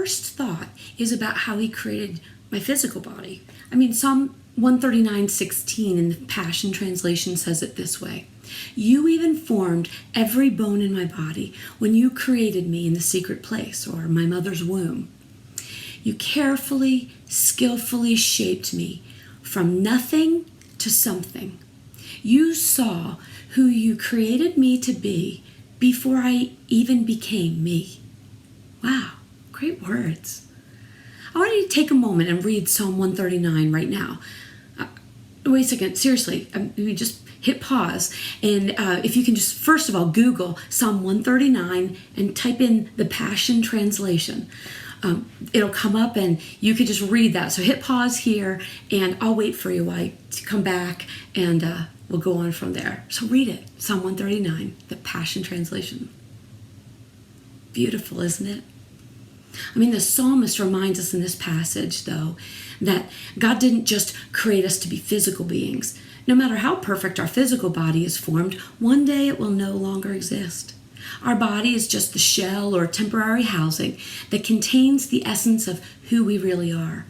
first thought is about how he created my physical body. I mean, Psalm 139:16 in the Passion Translation says it this way: "You even formed every bone in my body when you created me in the secret place, or my mother's womb. You carefully, skillfully shaped me from nothing to something. You saw who you created me to be before I even became me." Wow, great words. I want you to take a moment and read Psalm 139 right now. Wait a second, seriously, maybe just hit pause. And if you can just, first of all, Google Psalm 139 and type in the Passion Translation. It'll come up and you could just read that. So hit pause here and I'll wait for you to come back and we'll go on from there. So read it, Psalm 139, the Passion Translation. Beautiful, isn't it? I mean, the psalmist reminds us in this passage, though, that God didn't just create us to be physical beings. No matter how perfect our physical body is formed, one day it will no longer exist. Our body is just the shell or temporary housing that contains the essence of who we really are.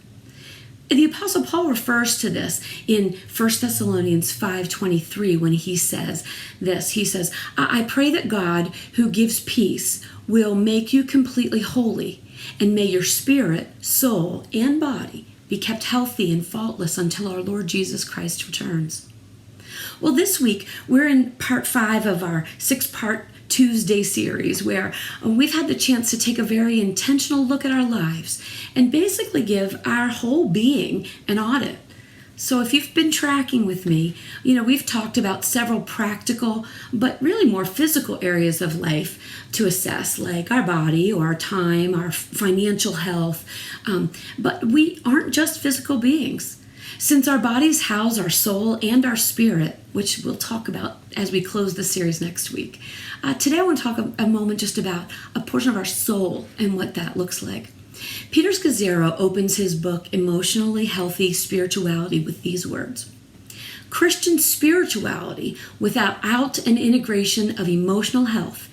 The Apostle Paul refers to this in 1 Thessalonians 5:23 when he says this. He says, "I pray that God, who gives peace, will make you completely holy, and may your spirit, soul, and body be kept healthy and faultless until our Lord Jesus Christ returns." Well, this week we're in part 5 of our 6-part Tuesday series, where we've had the chance to take a very intentional look at our lives and basically give our whole being an audit. So if you've been tracking with me, we've talked about several practical but really more physical areas of life to assess, like our body or our time, our financial health. But we aren't just physical beings. Since our bodies house our soul and our spirit, which we'll talk about as we close the series next week, today I want to talk a moment just about a portion of our soul and what that looks like. Peter Scazzero opens his book, Emotionally Healthy Spirituality, with these words: "Christian spirituality without an integration of emotional health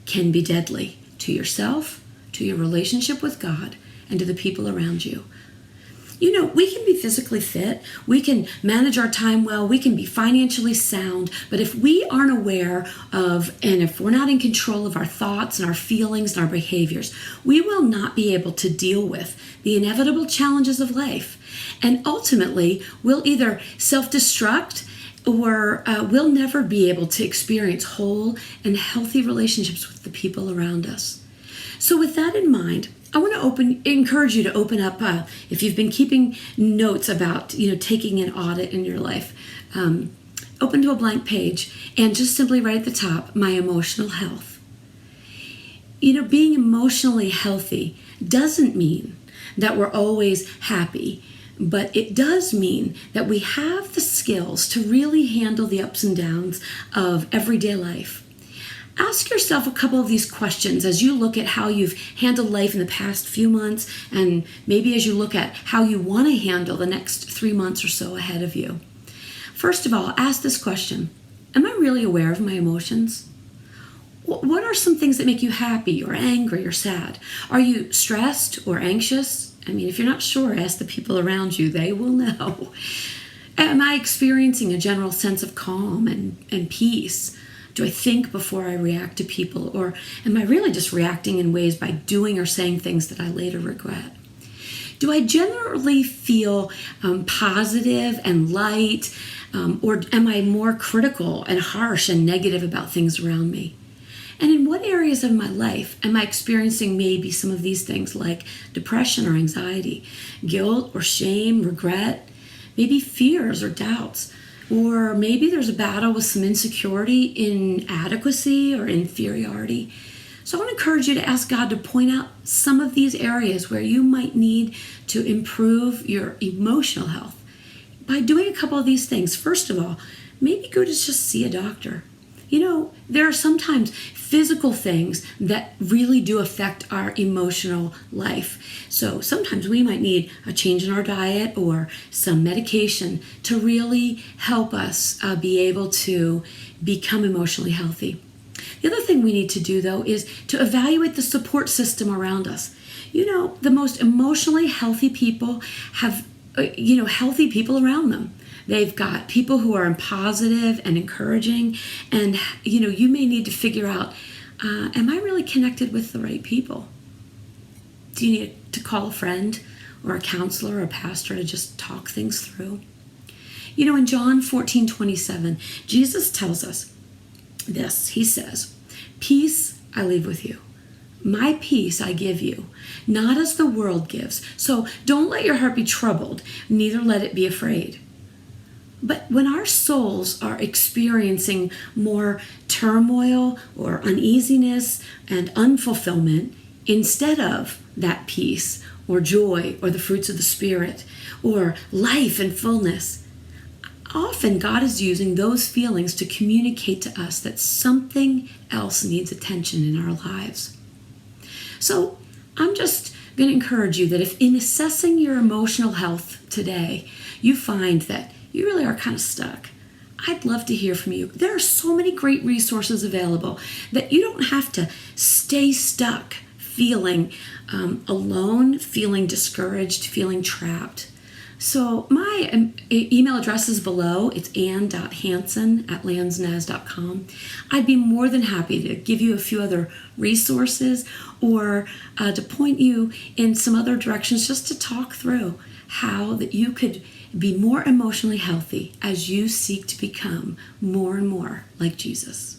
can be deadly to yourself, to your relationship with God, and to the people around you." We can be physically fit, we can manage our time well, we can be financially sound, but if we aren't aware of, and if we're not in control of our thoughts and our feelings and our behaviors, we will not be able to deal with the inevitable challenges of life. And ultimately, we'll either self-destruct or we'll never be able to experience whole and healthy relationships with the people around us. So with that in mind, I want to encourage you to open up, if you've been keeping notes about, taking an audit in your life, open to a blank page and just simply write at the top, my emotional health. Being emotionally healthy doesn't mean that we're always happy, but it does mean that we have the skills to really handle the ups and downs of everyday life. Ask yourself a couple of these questions as you look at how you've handled life in the past few months, and maybe as you look at how you want to handle the next 3 months or so ahead of you. First of all, ask this question: am I really aware of my emotions? What are some things that make you happy or angry or sad? Are you stressed or anxious? I mean, if you're not sure, ask the people around you. They will know. Am I experiencing a general sense of calm and peace? Do I think before I react to people, or am I really just reacting in ways by doing or saying things that I later regret? Do I generally feel positive and light, or am I more critical and harsh and negative about things around me? And in what areas of my life am I experiencing maybe some of these things, like depression or anxiety, guilt or shame, regret, maybe fears or doubts? Or maybe there's a battle with some insecurity, inadequacy, or inferiority. So I want to encourage you to ask God to point out some of these areas where you might need to improve your emotional health by doing a couple of these things. First of all, maybe go to just see a doctor. There are sometimes physical things that really do affect our emotional life. So sometimes we might need a change in our diet or some medication to really help us be able to become emotionally healthy. The other thing we need to do, though, is to evaluate the support system around us. The most emotionally healthy people have, healthy people around them. They've got people who are positive and encouraging. And, you may need to figure out, am I really connected with the right people? Do you need to call a friend or a counselor or a pastor to just talk things through? In John 14:27, Jesus tells us this. He says, "Peace I leave with you. My peace I give you, not as the world gives. So don't let your heart be troubled, neither let it be afraid." But when our souls are experiencing more turmoil or uneasiness and unfulfillment, instead of that peace or joy or the fruits of the Spirit or life and fullness, often God is using those feelings to communicate to us that something else needs attention in our lives. So I'm just going to encourage you that if in assessing your emotional health today, you find that you really are kind of stuck, I'd love to hear from you. There are so many great resources available that you don't have to stay stuck feeling alone, feeling discouraged, feeling trapped. So my email address is below. It's ann.hansen@lansnaz.com. I'd be more than happy to give you a few other resources or to point you in some other directions just to talk through how that you could be more emotionally healthy as you seek to become more and more like Jesus.